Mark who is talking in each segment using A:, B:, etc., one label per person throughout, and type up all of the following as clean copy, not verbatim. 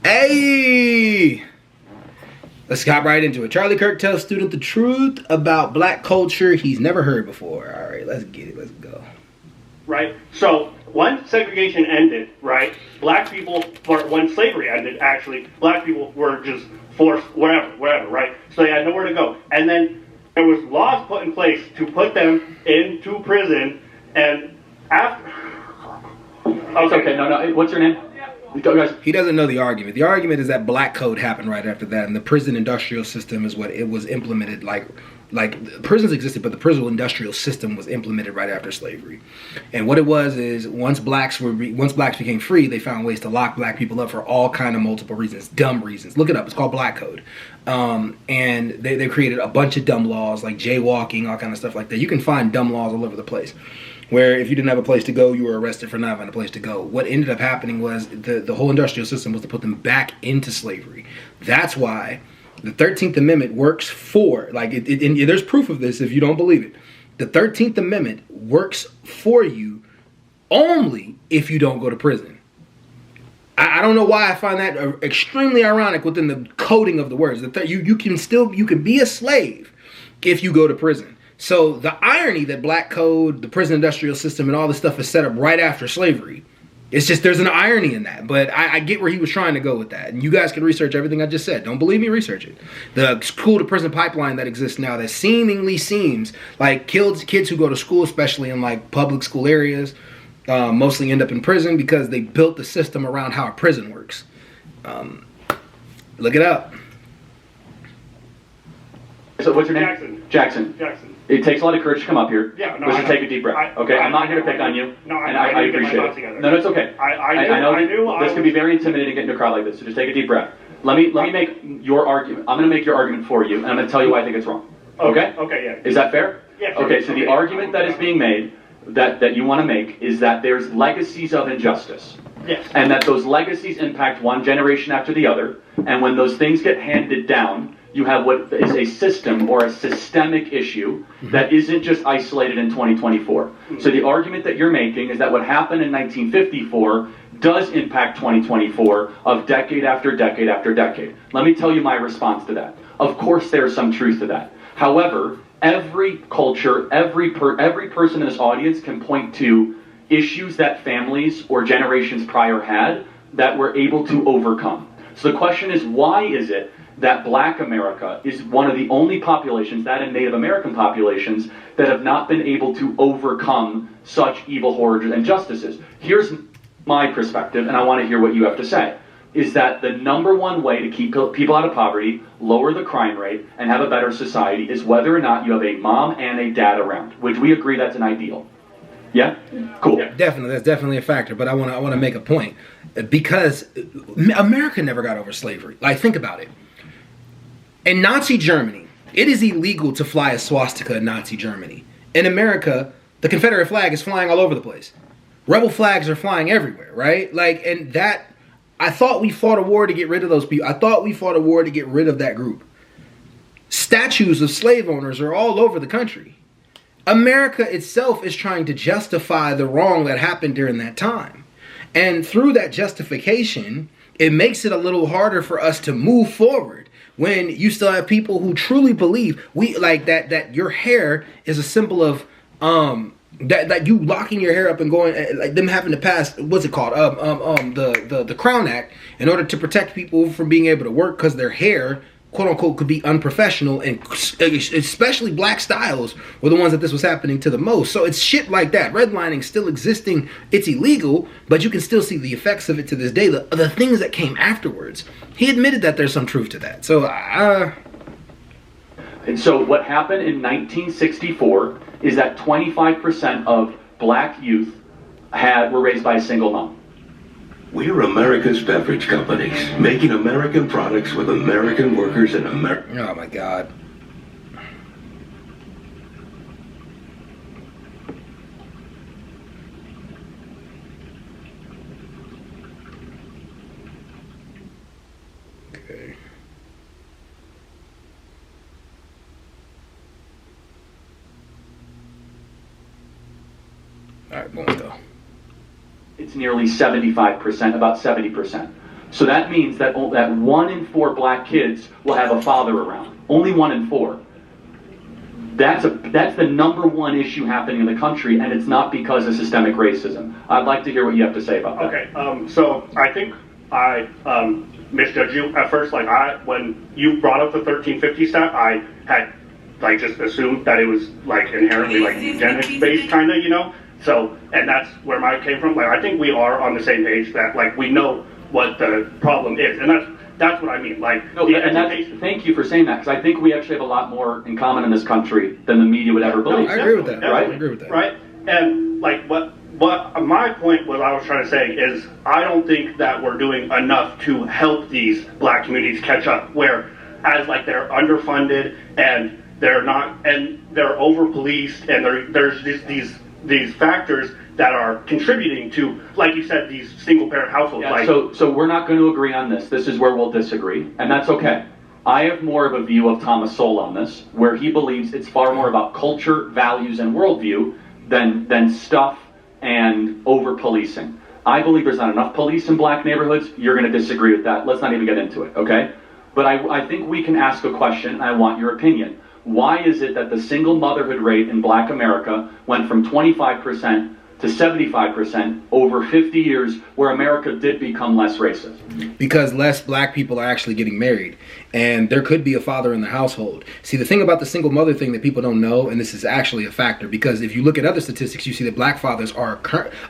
A: Hey! Let's hop right into it. Charlie Kirk tells student the truth about black culture he's never heard before. All right, let's get it. Let's go.
B: Right? So when segregation ended, right, black people, or when slavery ended, actually, black people were just forced wherever, right? So they had nowhere to go. And then there was laws put in place to put them into prison, and after...
C: Okay, no, what's your name? Go, guys.
A: He doesn't know the argument. The argument is that black code happened right after that, and the prison industrial system is what it was implemented like prisons existed, but the prison industrial system was implemented right after slavery. And what it was is once blacks became free, they found ways to lock black people up for all kind of multiple reasons, dumb reasons. Look it up. It's called Black Code. And they created a bunch of dumb laws like jaywalking, all kind of stuff like that. You can find dumb laws all over the place, where if you didn't have a place to go, you were arrested for not having a place to go. What ended up happening was the whole industrial system was to put them back into slavery. That's why the 13th Amendment works for, and there's proof of this if you don't believe it. The 13th Amendment works for you only if you don't go to prison. I don't know why I find that extremely ironic within the coding of the words. You can be a slave if you go to prison. So the irony that black code, the prison industrial system, and all this stuff is set up right after slavery, it's just there's an irony in that. But I get where he was trying to go with that. And you guys can research everything I just said. Don't believe me? Research it. The school to prison pipeline that exists now that seemingly seems like kids who go to school, especially in like public school areas, mostly end up in prison because they built the system around how a prison works. Look it up.
C: So what's your name? Jackson. It takes a lot of courage to come up here.
B: Yeah, no,
C: we should take a deep breath. I'm not here to pick on you.
B: No,
C: and I appreciate it. No, it's okay. I know this can be very intimidating getting into a crowd like this, so just take a deep breath. Let me make your argument. I'm going to make your argument for you, and I'm going to tell you why I think it's wrong. Okay?
B: Okay, yeah.
C: Is that fair?
B: Yeah. Sure.
C: Okay, so the argument that is being made, that you want to make, is that there's legacies of injustice.
B: Yes.
C: And that those legacies impact one generation after the other, and when those things get handed down, you have what is a system or a systemic issue that isn't just isolated in 2024. So the argument that you're making is that what happened in 1954 does impact 2024 of decade after decade after decade. Let me tell you my response to that. Of course there's some truth to that. However, every culture, every person in this audience can point to issues that families or generations prior had that were able to overcome. So the question is, why is it that black America is one of the only populations, that and Native American populations, that have not been able to overcome such evil, horrors, and injustices? Here's my perspective, and I want to hear what you have to say, is that the number one way to keep people out of poverty, lower the crime rate, and have a better society is whether or not you have a mom and a dad around, which we agree that's an ideal. Yeah? Cool. Yeah.
A: Definitely, that's definitely a factor, but I want to make a point. Because America never got over slavery. Like, think about it. In Nazi Germany, it is illegal to fly a swastika in Nazi Germany. In America, the Confederate flag is flying all over the place. Rebel flags are flying everywhere, right? And that, I thought we fought a war to get rid of those people. I thought we fought a war to get rid of that group. Statues of slave owners are all over the country. America itself is trying to justify the wrong that happened during that time. And through that justification, it makes it a little harder for us to move forward. When you still have people who truly believe that your hair is a symbol of that you locking your hair up and going, like them having to pass, what's it called, the Crown Act, in order to protect people from being able to work because their hair, quote unquote, could be unprofessional, and especially black styles were the ones that this was happening to the most. So it's shit like that. Redlining still existing. It's illegal, but you can still see the effects of it to this day. The things that came afterwards. He admitted that there's some truth to that. So
C: and so what happened in 1964 is that 25% of black youth were raised by a single mom.
D: We're America's beverage companies, making American products with American workers and American...
A: Oh my God. Okay. All right, boom, go.
C: It's nearly 75%, about 70%. So that means that 1 in 4 black kids will have a father around. Only 1 in 4. That's the number one issue happening in the country, and it's not because of systemic racism. I'd like to hear what you have to say about that.
B: Okay, so I think I misjudged you at first. When you brought up the 1350 stat, I had just assumed that it was inherently eugenics based, kind of, So, and that's where mine came from. I think we are on the same page that we know what the problem is, and that's what I mean.
C: Thank you for saying that, because I think we actually have a lot more in common in this country than the media would ever believe.
A: I agree with that.
C: Right?
A: I agree with that.
B: Right? And what my point was, I was trying to say is, I don't think that we're doing enough to help these black communities catch up. Whereas they're underfunded and they're not, and they're over policed, and there's just these factors that are contributing to, like you said, these single parent households.
C: Yeah, so we're not going to agree on this. This is where we'll disagree, and that's okay. I have more of a view of Thomas Sowell on this, where he believes it's far more about culture, values, and worldview than stuff and over-policing. I believe there's not enough police in black neighborhoods. You're going to disagree with that. Let's not even get into it, okay? But I think we can ask a question, and I want your opinion. Why is it that the single motherhood rate in black America went from 25% to 75% over 50 years, where America did become less racist?
A: Because less black people are actually getting married, and there could be a father in the household. See, the thing about the single mother thing that people don't know, and this is actually a factor, because if you look at other statistics, you see that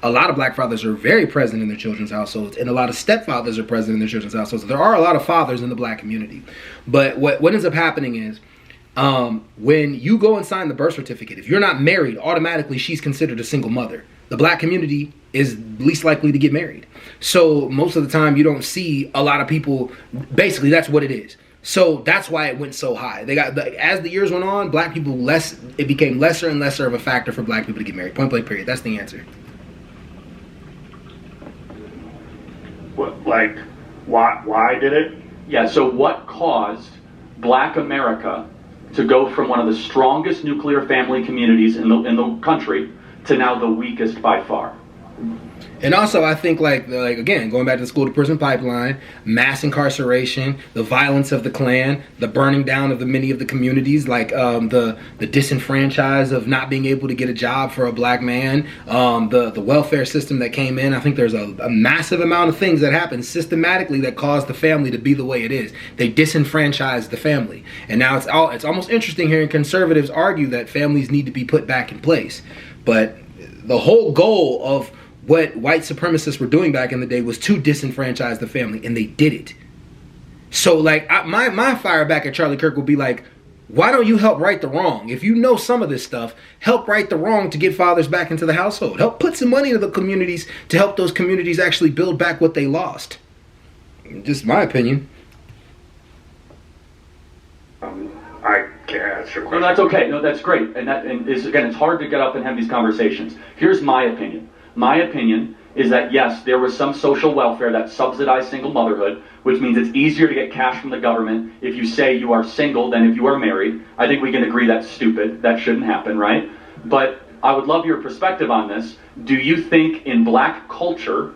A: a lot of black fathers are very present in their children's households, and a lot of stepfathers are present in their children's households. There are a lot of fathers in the black community. But what ends up happening is, when you go and sign the birth certificate, if you're not married, automatically she's considered a single mother. The black community is least likely to get married. So most of the time you don't see a lot of people, basically that's what it is. So that's why it went so high. As the years went on, black people it became lesser and lesser of a factor for black people to get married. Point blank, period. That's the answer.
B: Why did it?
C: Yeah, so what caused black America to go from one of the strongest nuclear family communities in the country to now the weakest by far?
A: And also, I think, again, going back to the school to prison pipeline, mass incarceration, the violence of the Klan, the burning down of many of the communities, the disenfranchise of not being able to get a job for a black man, the welfare system that came in. I think there's a massive amount of things that happened systematically that caused the family to be the way it is. They disenfranchised the family. And now it's almost interesting hearing conservatives argue that families need to be put back in place. But the whole goal of what white supremacists were doing back in the day was to disenfranchise the family, and they did it. So, my fire back at Charlie Kirk would be why don't you help right the wrong? If you know some of this stuff, help right the wrong to get fathers back into the household. Help put some money into the communities to help those communities actually build back what they lost. Just my opinion.
B: I can't answer your question.
C: No, that's okay. No, that's great. And again, it's hard to get up and have these conversations. Here's my opinion. My opinion is that, yes, there was some social welfare that subsidized single motherhood, which means it's easier to get cash from the government if you say you are single than if you are married. I think we can agree that's stupid. That shouldn't happen, right? But I would love your perspective on this. Do you think in black culture,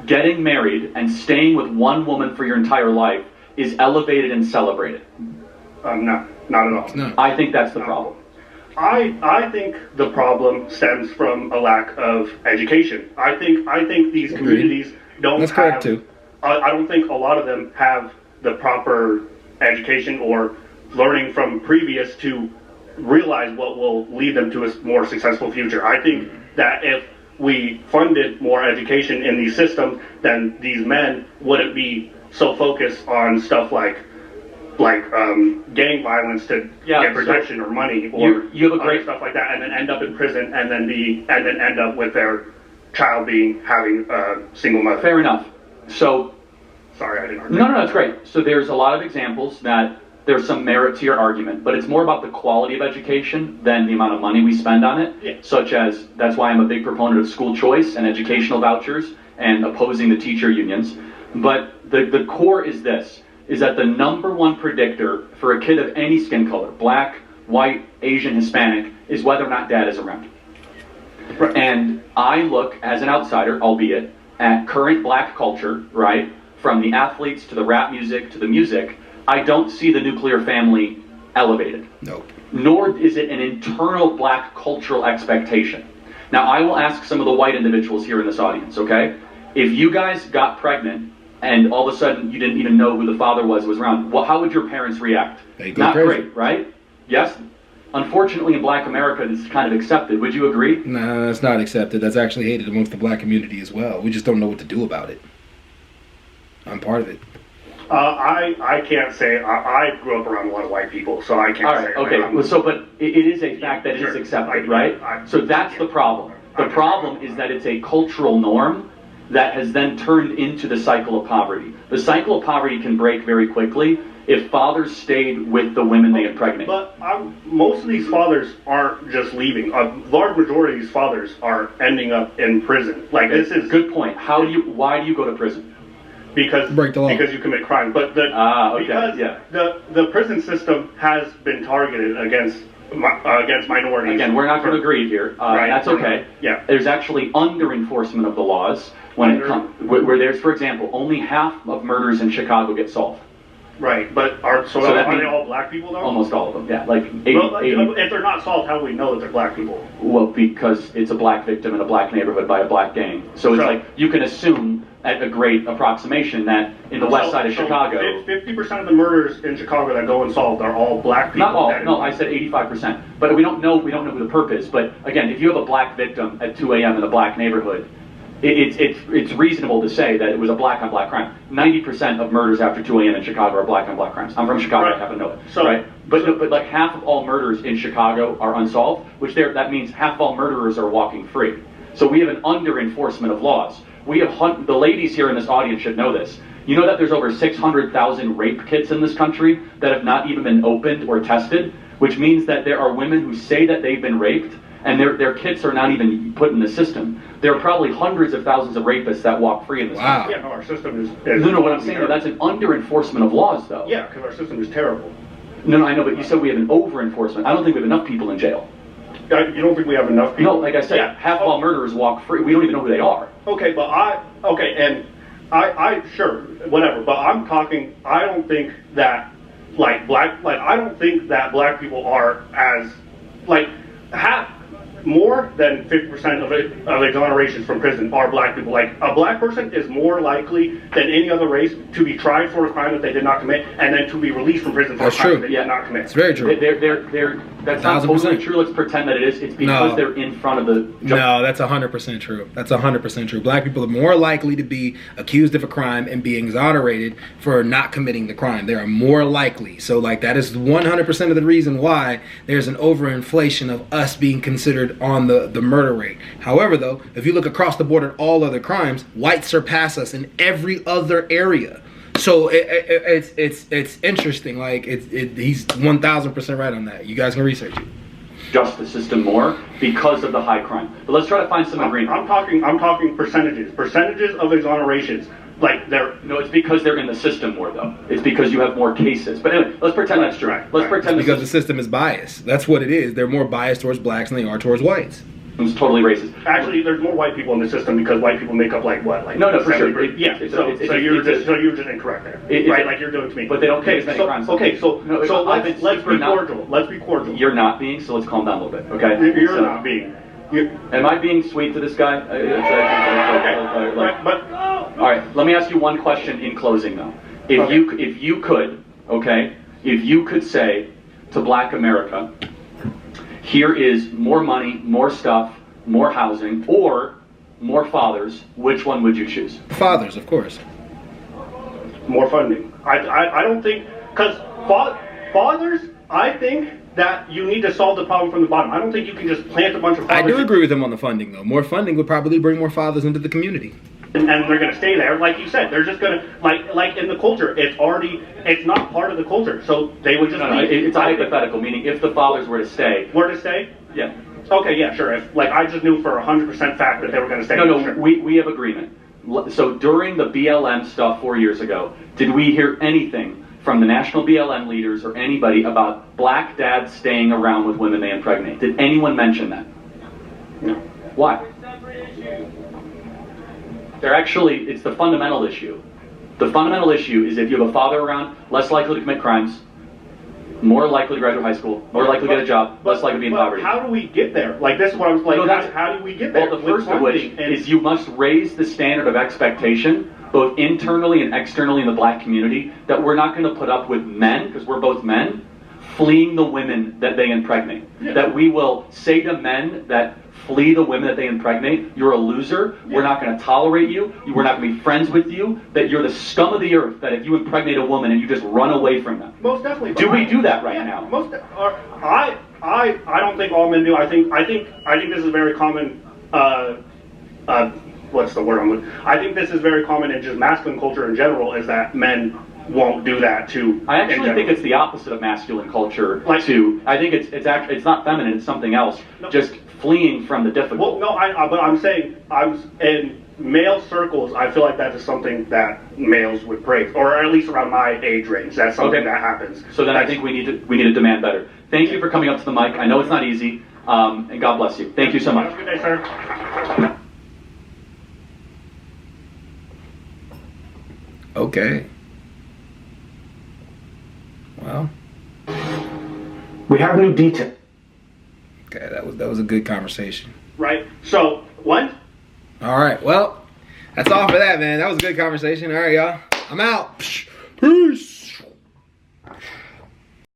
C: getting married and staying with one woman for your entire life is elevated and celebrated?
B: No, not at all.
A: No.
C: I think that's the problem.
B: I think the problem stems from a lack of education. I think these communities don't
A: That's correct too.
B: I don't think a lot of them have the proper education or learning from previous to realize what will lead them to a more successful future. I think that if we funded more education in these systems, then these men wouldn't be so focused on stuff like gang violence to get protection or money or
C: you have a great
B: stuff like that, and then end up in prison and then end up with their child having a single mother.
C: Fair enough. So,
B: sorry, I didn't argue.
C: No, that's great. So there's a lot of examples that there's some merit to your argument, but it's more about the quality of education than the amount of money we spend on it.
B: Yeah.
C: Such as, that's why I'm a big proponent of school choice and educational vouchers and opposing the teacher unions. But the core is this, is that the number one predictor for a kid of any skin color, black, white, Asian, Hispanic, is whether or not dad is around. Right. And I look, as an outsider, albeit, at current black culture, right, from the athletes to the rap music to the music, I don't see the nuclear family elevated.
A: Nope.
C: Nor is it an internal black cultural expectation. Now, I will ask some of the white individuals here in this audience, okay? If you guys got pregnant and all of a sudden you didn't even know who the father was around, well, how would your parents react?
A: They go
C: Not
A: crazy.
C: great, right? Yes? Unfortunately, in black America, this is kind of accepted. Would you agree?
A: No, that's not accepted. That's actually hated amongst the black community as well. We just don't know what to do about it. I'm part of it.
B: I can't say. I grew up around a lot of white people, so I can't
C: All right,
B: say.
C: okay. Well, so, but it is a fact that it is accepted, right? So that's the problem. The problem is that it's a cultural norm that has then turned into the cycle of poverty. The cycle of poverty can break very quickly if fathers stayed with the women they impregnate.
B: But most of these fathers aren't just leaving. A large majority of these fathers are ending up in prison. Like, this is
C: good point. Why do you go to prison?
B: Because
A: break the law.
B: Because you commit crime. But because the prison system has been targeted against minorities.
C: Again, we're not going to agree here.
B: Right.
C: That's okay.
B: Yeah.
C: There's actually under enforcement of the laws when it comes where there's, for example, only half of murders in Chicago get solved.
B: Right, but are they all black people though?
C: Almost all of them, yeah. Like 80,
B: well,
C: 80,
B: if they're not solved, how do we know that they're black people?
C: Well, because it's a black victim in a black neighborhood by a black gang. So it's like you can assume at a great approximation that in the west side of Chicago,
B: 50% of the murders in Chicago that go unsolved are all black people.
C: Not all. No, I said 85%. But we don't know who the perp is. But again, if you have a black victim at 2 a.m. in a black neighborhood, it's reasonable to say that it was a black on black crime. 90% of murders after 2 a.m. in Chicago are black on black crimes. I'm from Chicago, I happen to know it.
B: So,
C: right? But like half of all murders in Chicago are unsolved, that means half of all murderers are walking free. So we have an under enforcement of laws. We have the ladies here in this audience should know this. You know that there's over 600,000 rape kits in this country that have not even been opened or tested, which means that there are women who say that they've been raped and their kits are not even put in the system. There are probably hundreds of thousands of rapists that walk free in this country.
B: Yeah, no, our system is
C: no, what I'm saying is that's an under enforcement of laws, though.
B: Yeah, because our system is terrible.
C: No, I know, but you said we have an over enforcement. I don't think we have enough people in jail.
B: You don't think we have enough people?
C: No, like I said, half of all murderers walk free. We don't even know who they are.
B: Okay, but I sure, whatever. But I'm talking. I don't think that I don't think that black people are as more than 50% of exonerations from prison are black people. Like, a black person is more likely than any other race to be tried for a crime that they did not commit, and then to be released from prison for a crime that they did not commit.
A: It's very true.
C: That's not totally true. Let's pretend that it is. It's because they're in front of the.
A: No, that's 100% true. That's 100% true. Black people are more likely to be accused of a crime and be exonerated for not committing the crime. They are more likely. So, that is 100% of the reason why there's an overinflation of us being considered on the murder rate. However, though, if you look across the board at all other crimes, whites surpass us in every other area. So it's interesting. He's 1,000% right on that. You guys can research it.
C: Justice system more because of the high crime. But let's try to find some agreement.
B: I'm talking percentages of exonerations.
C: No, it's because they're in the system more, though. It's because you have more cases. But anyway, let's pretend that's true. Let's pretend
A: because the system is biased. That's what it is. They're more biased towards blacks than they are towards whites.
C: It's totally racist.
B: Actually, there's more white people in the system because white people make up
C: no, for sure.
B: So you're just incorrect there, right? Like you're doing to me.
C: But they don't commit as many crimes.
B: Okay, so let's be cordial. Let's be cordial.
C: You're not being, so let's calm down a little bit, okay?
B: You're not being.
C: Am I being sweet to this guy? All right. Let me ask you one question in closing, though. If you could say to Black America, here is more money, more stuff, more housing, or more fathers, which one would you choose?
A: Fathers, of course.
B: More funding. I don't think, because fathers, I think that you need to solve the problem from the bottom. I don't think you can just plant a bunch of fathers.
A: I do agree with him on the funding, though. More funding would probably bring more fathers into the community.
B: And they're going to stay there. Like you said, they're just going to, like in the culture, it's not part of the culture. So they would just
C: it's a hypothetical, meaning if the fathers were to stay.
B: Were to stay?
C: Yeah.
B: Okay, yeah, sure. I just knew for 100% fact that they were going to stay.
C: No,
B: sure.
C: we have agreement. So during the BLM stuff 4 years ago, did we hear anything from the national BLM leaders or anybody about black dads staying around with women they impregnate? Did anyone mention that?
B: No.
C: Why? It's the fundamental issue. The fundamental issue is if you have a father around, less likely to commit crimes, more likely to graduate high school, more likely to get a job, less likely to be in poverty.
B: How do we get there? Like, this is what I was like, how do we get there?
C: Well, the first of which is you must raise the standard of expectation, both internally and externally in the black community, that we're not going to put up with men, because we're both men, fleeing the women that they impregnate. Yeah. That we will say to men that flee the women that they impregnate, you're a loser, we're not going to tolerate you, we're not going to be friends with you, that you're the scum of the earth, that if you impregnate a woman and you just run away from them.
B: Most definitely.
C: Do we do that right now?
B: I don't think all men do. I think this is very common. What's the word? I think this is very common in just masculine culture in general. Is that men won't do that too.
C: I actually think it's the opposite of masculine culture too. I think it's not feminine. It's something else. No. Just fleeing from the difficult.
B: Well, no, but I'm saying in male circles. I feel like that is something that males would praise, or at least around my age range. That's something that happens.
C: So then I think we need to demand better. Thank you for coming up to the mic. I know it's not easy, and God bless you. Thank you so much.
B: Have a good day, sir.
A: Okay. Well,
B: we have new detail.
A: Okay, that was a good conversation.
B: Right. So what?
A: All right. Well, that's all for that, man. That was a good conversation. All right, y'all. I'm out. Peace.